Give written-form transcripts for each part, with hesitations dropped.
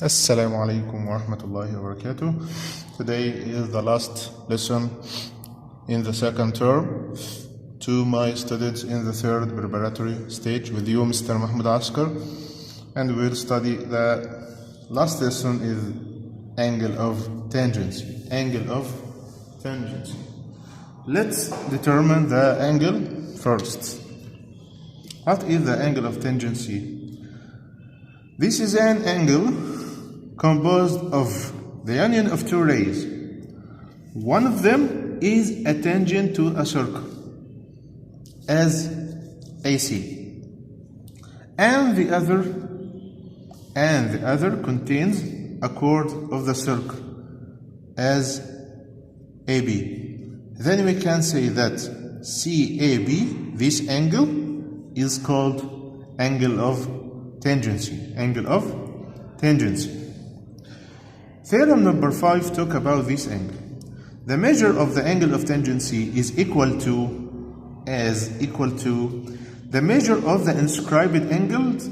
Assalamu alaikum wa rahmatullahi wa barakatuh. Today is the last lesson in the second term. To my students in the third preparatory stage with you, Mr. Mahmoud Askar, and we will study the last lesson is angle of tangency. Angle of tangency. Let's determine the angle first. What is the angle of tangency? This is an angle composed of the union of two rays. One of them is a tangent to a circle as AC, and the other contains a chord of the circle as AB. Then we can say that CAB, this angle, is called angle of tangency. Angle of tangency. Theorem number 5 talk about this angle. The measure of the angle of tangency is equal to the measure of the inscribed angles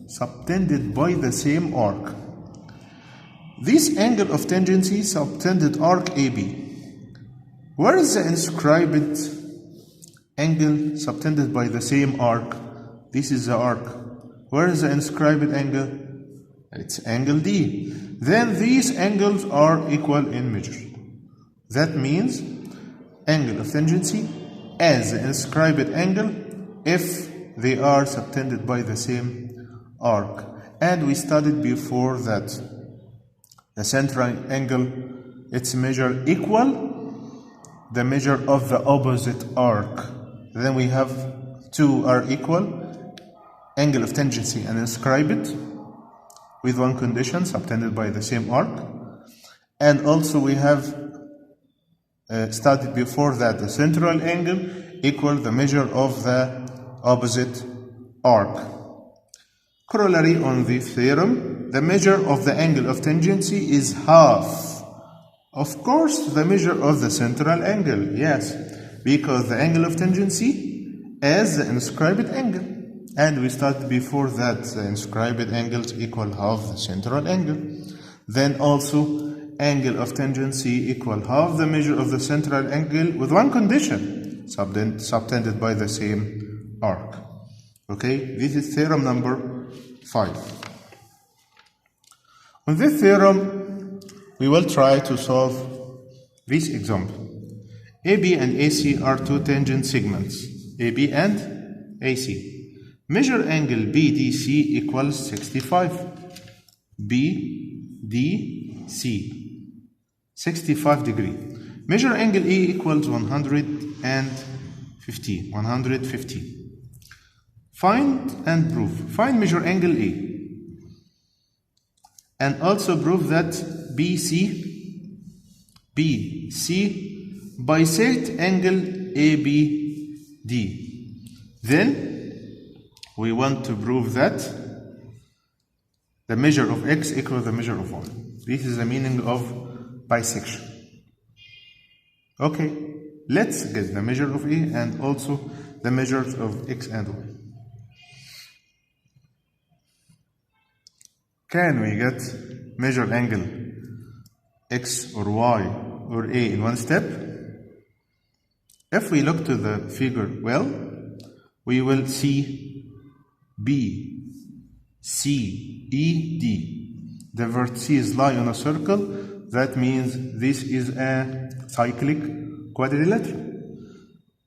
subtended by the same arc. This angle of tangency subtended arc AB. Where is the inscribed angle subtended by the same arc? This is the arc. Where is the inscribed angle? It's angle D. Then these angles are equal in measure. That means angle of tangency as the inscribed angle if they are subtended by the same arc. And we studied before that the central angle, its measure equal the measure of the opposite arc. Then we have two are equal, angle of tangency and inscribed with one condition, subtended by the same arc. And also we have studied before that the central angle equal the measure of the opposite arc. Corollary on this theorem, the measure of the angle of tangency is half. Of course, the measure of the central angle, yes, because the angle of tangency is the inscribed angle. And we studied before that the inscribed angles equal half the central angle. Then also angle of tangency equal half the measure of the central angle with one condition, subtended by the same arc. Okay, this is theorem number 5. On this theorem, we will try to solve this example. AB and AC are two tangent segments, AB and AC. Measure angle BDC equals 65. BDC, 65 degree. Measure angle E equals 150. Find and prove. Find measure angle E. And also prove that BC bisect angle ABD. Then we want to prove that the measure of x equals the measure of y. This is the meaning of bisection. Okay, let's get the measure of A and also the measures of x and y. Can we get measure angle x or y or A in one step? If we look to the figure well, we will see BCED. The vertices lie on a circle. That means this is a cyclic quadrilateral.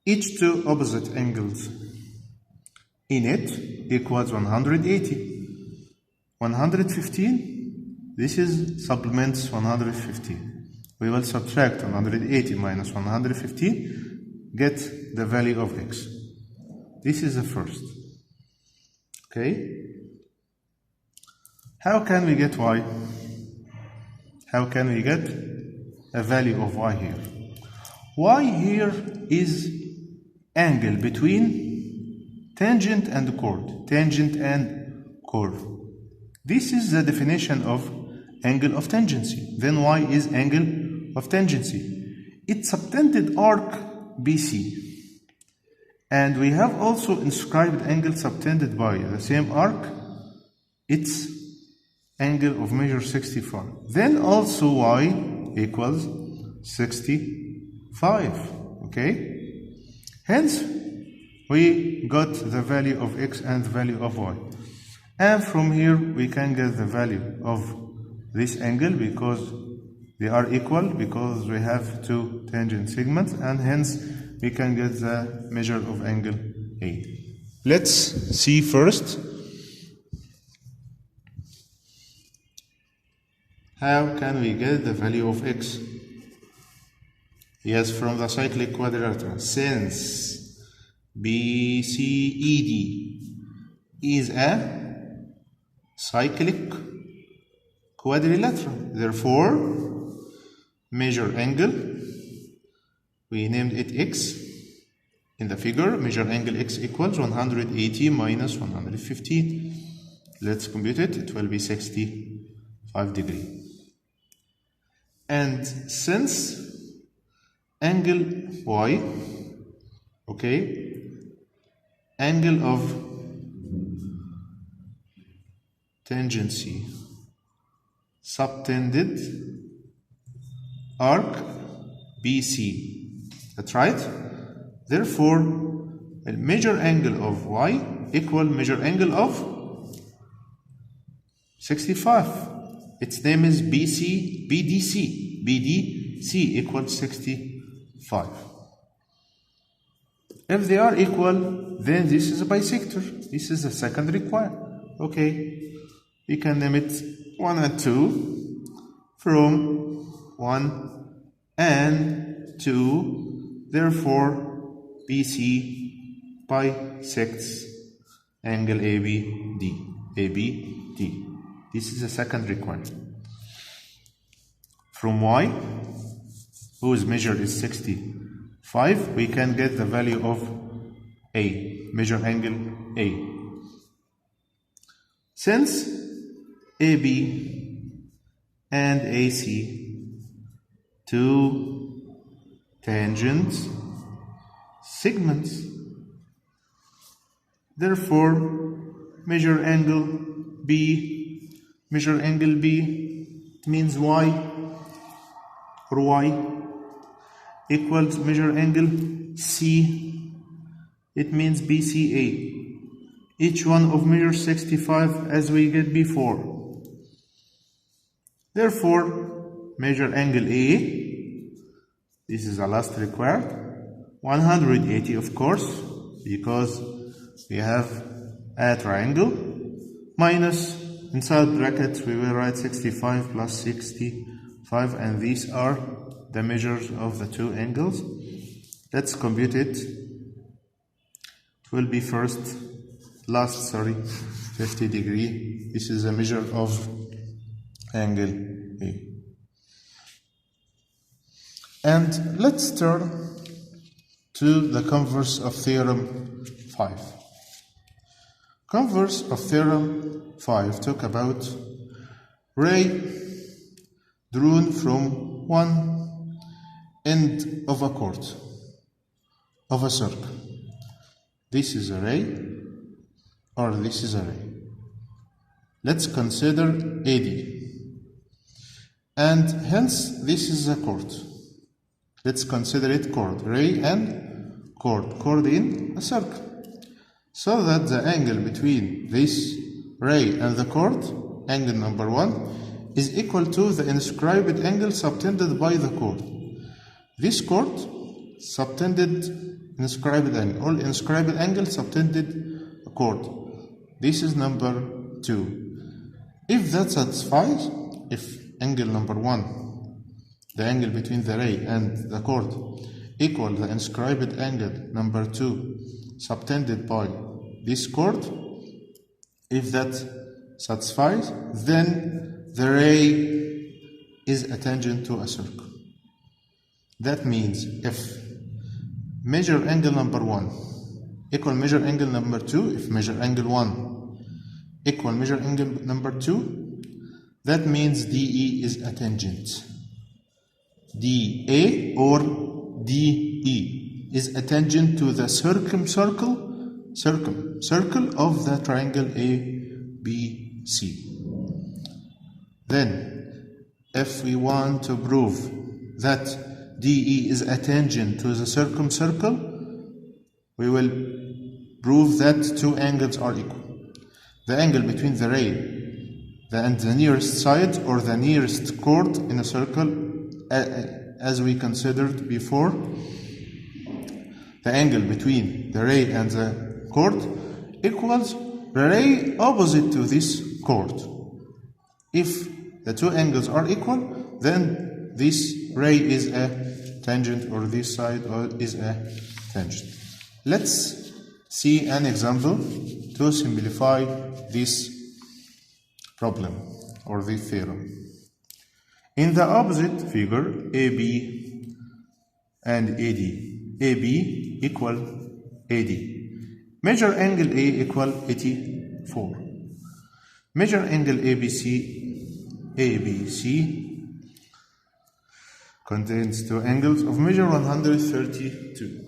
Each two opposite angles in it equals 180. 115, this is supplements 115. We will subtract 180 minus 115, get the value of x. This is the first. Okay? How can we get y? How can we get a value of y here? Y here is angle between tangent and chord. Tangent and chord. This is the definition of angle of tangency. Then y is angle of tangency. It's subtended arc BC. And we have also inscribed angle subtended by the same arc. It's angle of measure 65. Then also y equals 65. Okay? Hence, we got the value of x and the value of y. And from here, we can get the value of this angle because they are equal, because we have two tangent segments, and hence we can get the measure of angle A. Let's see first how can we get the value of x. Yes, from the cyclic quadrilateral. Since BCED is a cyclic quadrilateral, therefore measure angle, we named it x in the figure. Measure angle x equals 180 minus 115. Let's compute it. It will be 65 degrees. And since angle y, okay, angle of tangency subtended arc BC, that's right. Therefore, measure angle of y equal measure angle of 65. Its name is BDC. BDC equals 65. If they are equal, then this is a bisector. This is the second requirement. Okay, we can name it 1 and 2 from 1 and 2. Therefore, BC bisects angle ABD. ABD. This is the second requirement. From y, whose measure is 65, we can get the value of A, measure angle A. Since AB and AC, two tangent segments, therefore measure angle B. Measure angle B, it means y, or y, equals measure angle C, it means BCA. Each one of measure 65 as we get before. Therefore, measure angle A, this is the last required, 180 of course, because we have a triangle, minus inside brackets we will write 65 plus 65, and these are the measures of the two angles. Let's compute it. It will be last 50 degree. This is a measure of angle A. And let's turn to the converse of theorem 5. Converse of theorem 5 talk about ray drawn from one end of a chord of a circle. This is a ray, or this is a ray. Let's consider AD, and hence this is a chord. Let's consider it chord, ray and chord in a circle. So that the angle between this ray and the chord, angle number 1, is equal to the inscribed angle subtended by the chord. This chord subtended inscribed angle, all inscribed angle subtended a chord. This is number 2. If that satisfies, if angle number 1, the angle between the ray and the chord, equal the inscribed angle number 2 subtended by this chord, if that satisfies, then the ray is a tangent to a circle. That means if measure angle number 1 equal measure angle number 2, if measure angle 1 equal measure angle number 2, that means DE is a tangent. DA or DE is a tangent to the circle of the triangle ABC. Then, if we want to prove that DE is a tangent to the circumcircle, we will prove that two angles are equal. The angle between the ray and the nearest side or the nearest chord in a circle, as we considered before, the angle between the ray and the chord equals the ray opposite to this chord. If the two angles are equal, then this ray is a tangent, or this side is a tangent. Let's see an example to simplify this problem or this theorem. In the opposite figure, AB and AD, AB equal AD. Measure angle A equal 84. Measure angle ABC contains two angles of measure 132.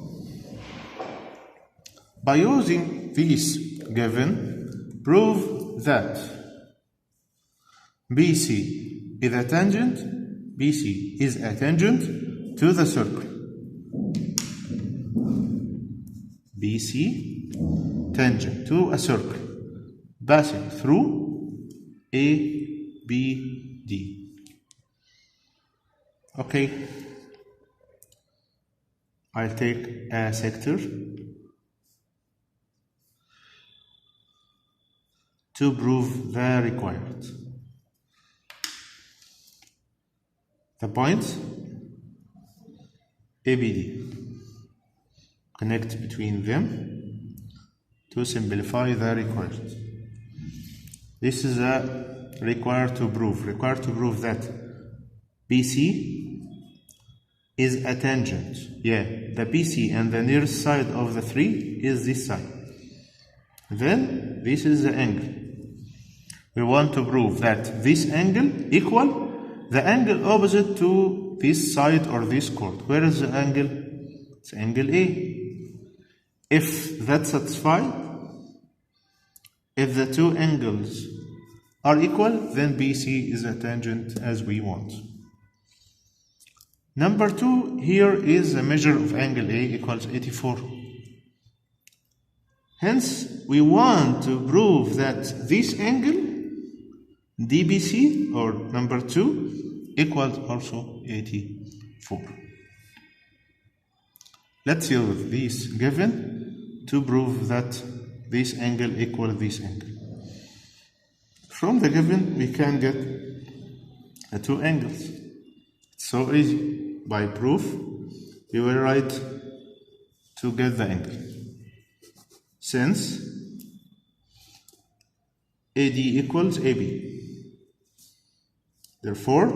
By using this given, prove that BC is a tangent to the circle. BC tangent to a circle passing through ABD. Okay, I'll take a sector to prove the required. The points ABD. Connect between them to simplify the required. This is a required to prove that BC is a tangent. The BC and the nearest side of the three is this side. Then this is the angle. We want to prove that this angle equal the angle opposite to this side or this chord. Where is the angle? It's angle A. If that's satisfied, if the two angles are equal, then BC is a tangent as we want. Number 2, here is the measure of angle A equals 84. Hence, we want to prove that this angle, DBC, or number 2, equals also 84. Let's use this given to prove that this angle equals this angle. From the given, we can get the two angles. It's so easy. By proof, we will write to get the angle. Since AD equals AB, therefore,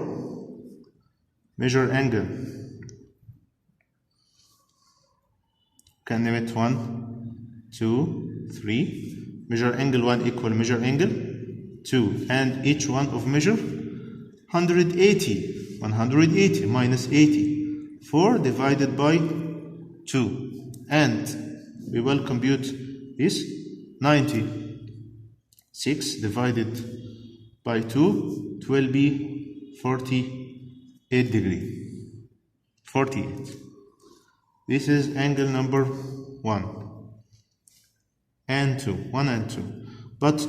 measure angle. Can name it 1, 2, 3. Measure angle 1 equal measure angle 2, and each one of measure 180. 180 minus 80, 4 divided by 2, and we will compute this 90. 6 divided by 2, it will be 48 degree. 48. This is angle number 1 and 2. 1 and 2. But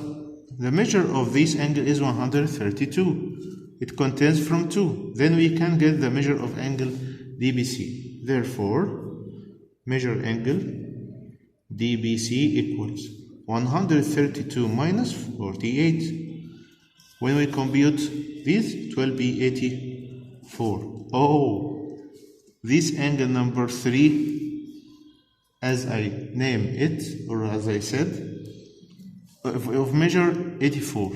the measure of this angle is 132. It contains from 2. Then we can get the measure of angle DBC. Therefore, measure angle DBC equals 132 minus 48. When we compute this, it will be 84. Oh, this angle number 3, as I name it, or as I said, of measure 84.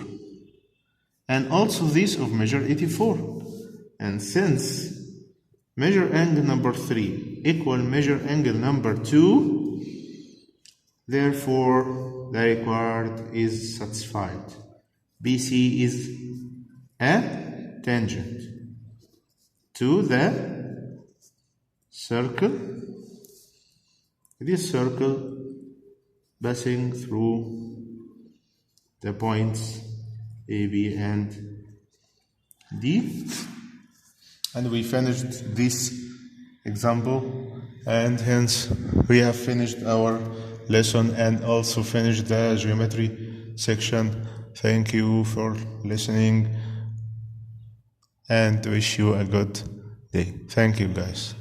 And also this of measure 84. And since measure angle number 3 equal measure angle number 2, therefore the required is satisfied. BC is a tangent to the circle. This circle passing through the points AB and D. And we finished this example, and hence we have finished our lesson and also finished the geometry section. Thank you for listening and wish you a good day. Thank you, guys.